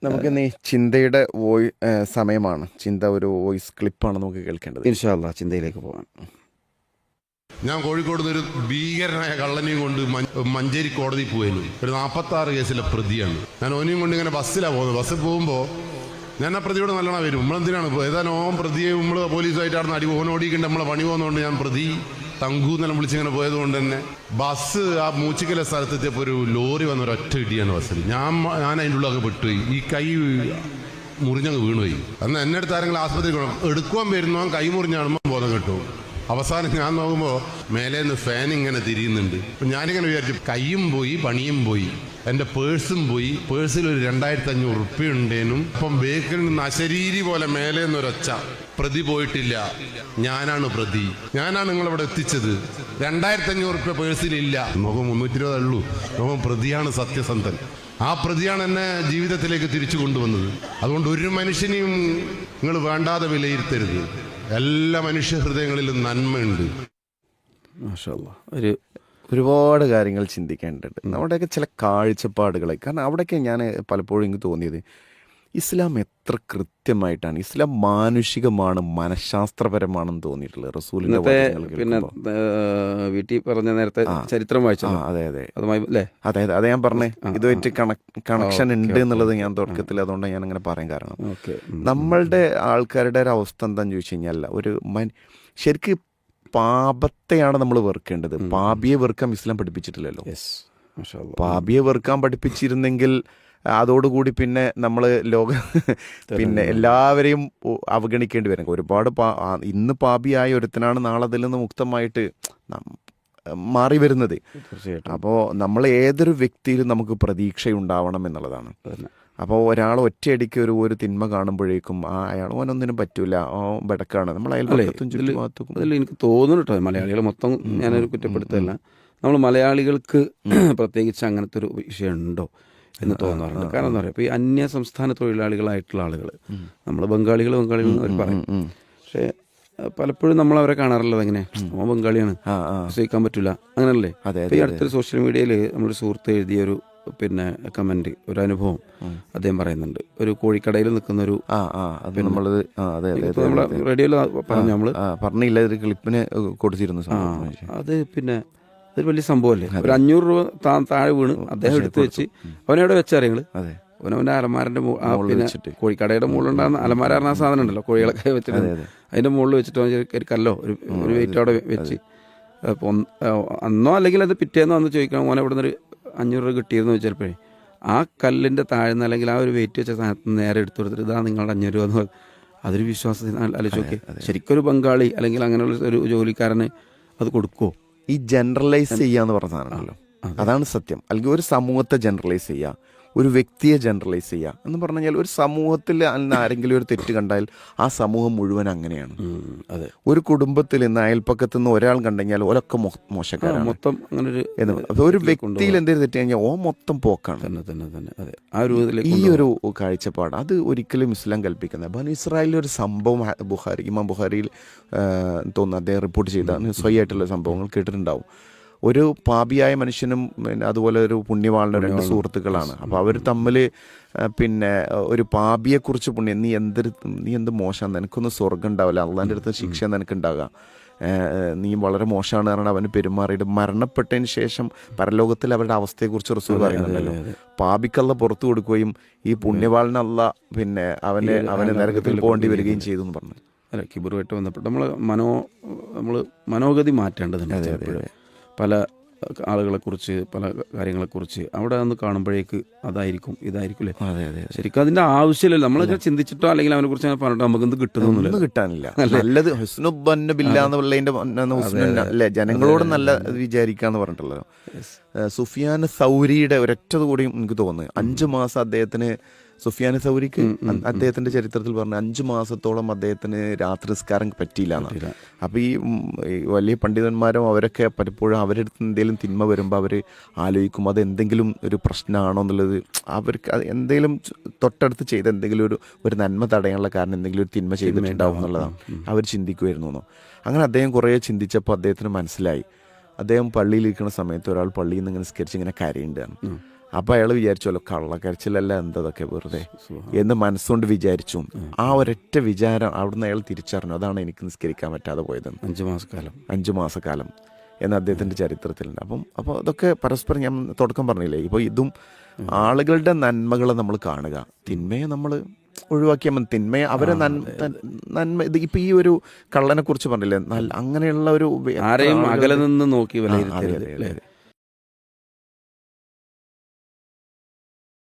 നമുക്കിന്ന് ഈ ചിന്തയുടെ സമയമാണ്. ചിന്ത ഒരു വോയിസ് ക്ലിപ്പാണ് നമുക്ക് കേൾക്കേണ്ടത്. ഇൻഷാ അല്ലാ ചിന്തയിലേക്ക് പോകാൻ. ഞാൻ കോഴിക്കോട് നിന്ന് ഒരു ഭീകരനായ കള്ളനെയും കൊണ്ട് മഞ്ചേരി കോടതി പോയിരുന്നു. ഒരു 46 കേസിലെ പ്രതിയാണ്. ഞാൻ ഓനെയും കൊണ്ട് ഇങ്ങനെ ബസ്സിലാണ് പോകുന്നത്. ബസ്സിൽ പോകുമ്പോൾ ഞാൻ ആ പ്രതിയോട് നല്ലോണം വരും. നമ്മളെന്തിനാണ് ഏതാനും പ്രതിയെ നമ്മൾ പോലീസുമായിട്ടാണ് അടി ഓടിക്കേണ്ട നമ്മളെ പണി പോകുന്നതുകൊണ്ട് ഞാൻ പ്രതി തങ്കു എന്നെല്ലാം വിളിച്ചിങ്ങനെ പോയതുകൊണ്ട് തന്നെ ബസ് ആ മൂച്ചിക്കല സ്ഥലത്തെത്തിയപ്പോൾ ഒരു ലോറി വന്ന ഒരു ഒറ്റ ഇടിയാണ് ബസ്സിൽ. ഞാൻ അതിൻ്റെ ഉള്ളിലൊക്കെ പെട്ടുപോയി. ഈ കൈ മുറിഞ്ഞങ്ങ് വീണുപോയി. അന്ന് എന്നെ അടുത്ത് ആരെങ്കിലും ആസ്പത്രിക്ക് എടുക്കുവാൻ വരുന്നോ കൈ മുറിഞ്ഞാണുമ്പോൾ ബോധം കിട്ടും. അവസാനം ഞാൻ നോക്കുമ്പോൾ മേലെ നിന്ന് ഫാൻ ഇങ്ങനെ തിരിയുന്നുണ്ട്. അപ്പം ഞാനിങ്ങനെ വിചാരിച്ചു കൈയും പോയി പണിയും പോയി, എൻ്റെ പേഴ്സും പോയി. പേഴ്സിൽ ഒരു 2500 ഉറുപ്പ്യ ഉണ്ടേനും. അപ്പം ബേക്കിൽ നിന്ന് അശരീരി പോലെ മേലെ നിന്നൊരൊച്ച, പ്രതി പോയിട്ടില്ല, ഞാനാണ് പ്രതി, ഞാനാണ് നിങ്ങളിവിടെ എത്തിച്ചത്, 2500 ഉറുപ്പ്യ പേഴ്സിലില്ല. നോക്കും 320 ഉള്ളൂ. നോക്കും പ്രതിയാണ് സത്യസന്ധൻ. ആ പ്രതിയാണ് എന്നെ ജീവിതത്തിലേക്ക് തിരിച്ചു കൊണ്ടുവന്നത്. അതുകൊണ്ട് ഒരു മനുഷ്യനെയും നിങ്ങൾ വേണ്ടാതെ വിലയിരുത്തരുത്. എല്ലാ മനുഷ്യ ഹൃദയങ്ങളിലും നന്മയുണ്ട്. മാഷാ അല്ലാ. ഒരുപാട് കാര്യങ്ങൾ ചിന്തിക്കേണ്ടതുണ്ട്. നമ്മുടെയൊക്കെ ചില കാഴ്ചപ്പാടുകളെ, കാരണം അവിടെയൊക്കെ ഞാൻ പലപ്പോഴും എനിക്ക് തോന്നിയത് ഇസ്ലാം എത്ര കൃത്യമായിട്ടാണ്, ഇസ്ലാം മാനുഷികമാണ്, മനഃശാസ്ത്രപരമാണെന്ന് തോന്നിയിട്ടുള്ളത്. റസൂലിന്റെ പിന്നെ വീട്ടിൽ പറഞ്ഞ നേരത്തെ ചരിത്രം വായിച്ചു. അതെ അതെ അതുമായി അല്ലേ? അതെ അതെ ഞാൻ പറഞ്ഞേ ഇതുമായിട്ട് കണക്ഷൻ ഉണ്ട് എന്നുള്ളത് ഞാൻ തുടക്കത്തിൽ അതുകൊണ്ട് ഞാൻ അങ്ങനെ പറയാൻ കാരണം, നമ്മളുടെ ആൾക്കാരുടെ ഒരു അവസ്ഥ എന്താണെന്ന് ചോദിച്ചു കഴിഞ്ഞാൽ ശരിക്ക് പാപത്തെയാണ് നമ്മൾ വെറുക്കേണ്ടത്. പാപിയെ വെറുക്കാൻ ഇസ്ലാം പഠിപ്പിച്ചിട്ടില്ലല്ലോ. പാപിയെ വെറുക്കാൻ പഠിപ്പിച്ചിരുന്നെങ്കിൽ അതോടുകൂടി പിന്നെ നമ്മൾ പിന്നെ എല്ലാവരെയും അവഗണിക്കേണ്ടി വരും. ഒരുപാട് ഇന്ന് പാപിയായ ഒരുത്തനാണ് നാളെ അതിൽ നിന്ന് മുക്തമായിട്ട് മാറി വരുന്നത്. അപ്പോൾ നമ്മൾ ഏതൊരു വ്യക്തിയിലും നമുക്ക് പ്രതീക്ഷയുണ്ടാവണം എന്നുള്ളതാണ്. അപ്പോൾ ഒരാൾ ഒറ്റയടിക്ക് ഒരു തിന്മ കാണുമ്പോഴേക്കും അയാൾ ഓനൊന്നിനും പറ്റൂല, ബെടക്കാണ്, നമ്മൾ അയൽപക്കത്തും ചുറ്റുഭാഗത്തും. അതിൽ എനിക്ക് തോന്നുന്നു കേട്ടോ, മലയാളികൾ മൊത്തം ഞാനൊരു കുറ്റപ്പെടുത്തല്ല, നമ്മൾ മലയാളികൾക്ക് പ്രത്യേകിച്ച് അങ്ങനത്തെ ഒരു വിഷയം ഉണ്ടോ എന്ന് തോന്നാറുണ്ട്. കാരണം എന്താ പറയുക, ഇപ്പോൾ ഈ അന്യ സംസ്ഥാന തൊഴിലാളികളായിട്ടുള്ള ആളുകൾ, നമ്മൾ ബംഗാളികൾ അവർ പറയും. പക്ഷേ പലപ്പോഴും നമ്മൾ അവരെ കാണാറുള്ളത് എങ്ങനെ, ബംഗാളിയാണ്, വിശ്വസിക്കാൻ പറ്റില്ല, അങ്ങനല്ലേ. ഈ അടുത്തൊരു സോഷ്യൽ മീഡിയയിൽ നമ്മളൊരു സുഹൃത്ത് എഴുതിയൊരു പിന്നെ കമന്റ്, ഒരു അനുഭവം അദ്ദേഹം പറയുന്നുണ്ട്. ഒരു കോഴിക്കടയിൽ നിൽക്കുന്ന ഒരു റേഡിയോയിൽ പറഞ്ഞു, നമ്മൾ പറഞ്ഞില്ല, ക്ലിപ്പിന് കൊടുത്തിരുന്നു. അത് പിന്നെ അതൊരു വലിയ സംഭവമല്ലേ. ഒരു 500 രൂപ താഴെ വീണ് അദ്ദേഹം എടുത്തു വെച്ച് അവനെവിടെ വെച്ചറിയങ്ങൾ അവനവൻ്റെ അലമാരൻ്റെ പിന്നെ കോഴിക്കടയുടെ മുകളിലുണ്ടാകുന്ന അലമാര പറഞ്ഞ സാധനം ഉണ്ടല്ലോ, കോഴികളൊക്കെ വെച്ചിട്ട് അതിൻ്റെ മുകളിൽ വെച്ചിട്ട് ഒരു കല്ലോ ഒരു വെയിറ്റ് അവിടെ വെച്ച് അന്നോ അല്ലെങ്കിൽ അത് പിറ്റേന്നോ അന്ന് ചോദിക്കണം, മോനെ ഇവിടെ നിന്നൊരു 500 രൂപ കിട്ടിയെന്ന് വെച്ചപ്പോഴേ ആ കല്ലിൻ്റെ താഴ്ന്ന അല്ലെങ്കിൽ ആ ഒരു വെയിറ്റ് വെച്ച സാധനത്ത് നേരെ എടുത്തു കൊടുത്തിട്ട് ഇതാ നിങ്ങളുടെ 500 രൂപ എന്ന്. അതൊരു വിശ്വാസത്തിന് ആലോചിച്ച് നോക്കി. ശരിക്കും ഒരു ബംഗാളി അല്ലെങ്കിൽ അങ്ങനെയുള്ള ഒരു ജോലിക്കാരന് അത് കൊടുക്കുമോ? ഈ ജനറലൈസ് ചെയ്യാന്ന് പറഞ്ഞ സാധനമല്ലോ, അതാണ് സത്യം. അല്ലെങ്കിൽ ഒരു സമൂഹത്തെ ജനറലൈസ് ചെയ്യുക, ഒരു വ്യക്തിയെ ജനറലൈസ് ചെയ്യുക എന്ന് പറഞ്ഞു കഴിഞ്ഞാൽ, ഒരു സമൂഹത്തിൽ ആരെങ്കിലും ഒരു തെറ്റ് കണ്ടാൽ ആ സമൂഹം മുഴുവൻ അങ്ങനെയാണ്. അതെ, ഒരു കുടുംബത്തിൽ നിന്ന് അയൽപ്പക്കത്ത് നിന്ന് ഒരാൾ കണ്ടു കഴിഞ്ഞാൽ ഓലൊക്കെ മോശക്കാരാണ് മൊത്തം. അങ്ങനെ ഒരു വ്യക്തിയിൽ എന്തെങ്കിലും തെറ്റ് കഴിഞ്ഞാൽ മൊത്തം പോക്കാണ്. ഈ ഒരു കാഴ്ചപ്പാട് അത് ഒരിക്കലും ഇസ്ലാം കൽപ്പിക്കുന്നത്. ബനു ഇസ്രായേലിൽ ഒരു സംഭവം ഇമാം ബുഖാരിയിൽ തോന്നുന്നു അദ്ദേഹം റിപ്പോർട്ട് ചെയ്ത സ്വയമായിട്ടുള്ള സംഭവങ്ങൾ കേട്ടിട്ടുണ്ടാവും. ഒരു പാപിയായ മനുഷ്യനും അതുപോലെ ഒരു പുണ്യവാളിനും 2 സുഹൃത്തുക്കളാണ്. അപ്പോൾ അവർ തമ്മിൽ പിന്നെ ഒരു പാപിയെക്കുറിച്ച് നീ എന്ത് മോശമാണ്, നിനക്കൊന്നും സ്വർഗ്ഗം ഉണ്ടാവില്ല, അള്ളാൻ്റെ അടുത്ത് ശിക്ഷ നിനക്കുണ്ടാകുക, നീ വളരെ മോശമാണ് കാരണം അവന് പെരുമാറിയിട്ട് മരണപ്പെട്ടതിന് ശേഷം പരലോകത്തിൽ അവരുടെ അവസ്ഥയെക്കുറിച്ച് റസൂൽ പറയുന്നുണ്ടല്ലോ. പാപിക്കല്ല പുറത്തു കൊടുക്കുകയും ഈ പുണ്യവാളിനല്ല പിന്നെ അവനെ നരകത്തിൽ പോകേണ്ടി വരികയും ചെയ്തു എന്ന് പറഞ്ഞു. അല്ല, കിബറുമായിട്ട് ബന്ധപ്പെട്ട് നമ്മൾ മനോഗതി മാറ്റേണ്ടതുണ്ട്. പല ആളുകളെക്കുറിച്ച് പല കാര്യങ്ങളെക്കുറിച്ച് അവിടെ നിന്ന് കാണുമ്പോഴേക്ക് അതായിരിക്കും ഇതായിരിക്കും അല്ലേ. ശരിക്കും അതിന്റെ ആവശ്യമില്ലല്ലോ. നമ്മളൊക്കെ ചിന്തിച്ചിട്ടോ അല്ലെങ്കിൽ അവനെ കുറിച്ച് പറഞ്ഞിട്ടോ നമുക്ക് എന്ത് കിട്ടുന്നൊന്നുമില്ല, കിട്ടാനില്ല. നല്ലത് അല്ലേ, ജനങ്ങളോട് നല്ല വിചാരിക്കാന്ന് പറഞ്ഞിട്ടുള്ളല്ലോ. സുഫിയാൻ സൗരിയുടെ ഒരൊറ്റത് കൂടിയും എനിക്ക് തോന്നുന്നു 5 മാസം അദ്ദേഹത്തിന്, സുഫിയാൻ സൗരിക്ക് അദ്ദേഹത്തിന്റെ ചരിത്രത്തിൽ പറഞ്ഞ 5 മാസത്തോളം അദ്ദേഹത്തിന് രാത്രി നിസ്കാരം പറ്റിയില്ല എന്നാണ്. അപ്പോൾ ഈ വലിയ പണ്ഡിതന്മാരും അവരൊക്കെ പലപ്പോഴും അവരെടുത്ത് എന്തെങ്കിലും തിന്മ വരുമ്പോൾ അവർ ആലോചിക്കും അത് എന്തെങ്കിലും ഒരു പ്രശ്നമാണോ എന്നുള്ളത്. അവർക്ക് എന്തെങ്കിലും തൊട്ടടുത്ത് ചെയ്ത എന്തെങ്കിലും ഒരു നന്മ തടയാനുള്ള കാരണം എന്തെങ്കിലും ഒരു തിന്മ ചെയ്തിട്ടുണ്ടാവും എന്നുള്ളതാണ് അവർ ചിന്തിക്കുമായിരുന്നു. അങ്ങനെ അദ്ദേഹം കുറേ ചിന്തിച്ചപ്പോൾ അദ്ദേഹത്തിന് മനസ്സിലായി, അദ്ദേഹം പള്ളിയിലിരിക്കുന്ന സമയത്ത് ഒരാൾ പള്ളിയിൽ നിന്ന് ഇങ്ങനെ നിസ്കരിച്ച് ഇങ്ങനെ കരയുണ്ടാണ്. അപ്പോൾ അയാൾ വിചാരിച്ചല്ലോ കള്ളക്കരച്ചിലല്ല എന്തതൊക്കെ വെറുതെ എന്ന് മനസ്സുകൊണ്ട് വിചാരിച്ചു. ആ ഒരൊറ്റ വിചാരം അവിടുന്ന് അയാൾ തിരിച്ചറിഞ്ഞു. അതാണ് എനിക്ക് നിസ്കരിക്കാൻ പറ്റാതെ പോയതെന്ന്. 5 മാസക്കാലം എന്ന് അദ്ദേഹത്തിൻ്റെ ചരിത്രത്തിലുണ്ട്. അപ്പോൾ അതൊക്കെ പരസ്പരം ഞാൻ തുടക്കം പറഞ്ഞില്ലേ, ഇപ്പോൾ ഇതും ആളുകളുടെ നന്മകളെ നമ്മൾ കാണുക, തിന്മയെ നമ്മൾ ഒഴിവാക്കിയാൽ മതി. തിന്മയെ അവരെ നന്മ ഇത് ഇപ്പം ഈ ഒരു കള്ളനെ കുറിച്ച് പറഞ്ഞില്ലേ, അങ്ങനെയുള്ള ഒരു ആരെയും അകലെ നിന്ന് നോക്കി വിലയിരുത്തരുത്.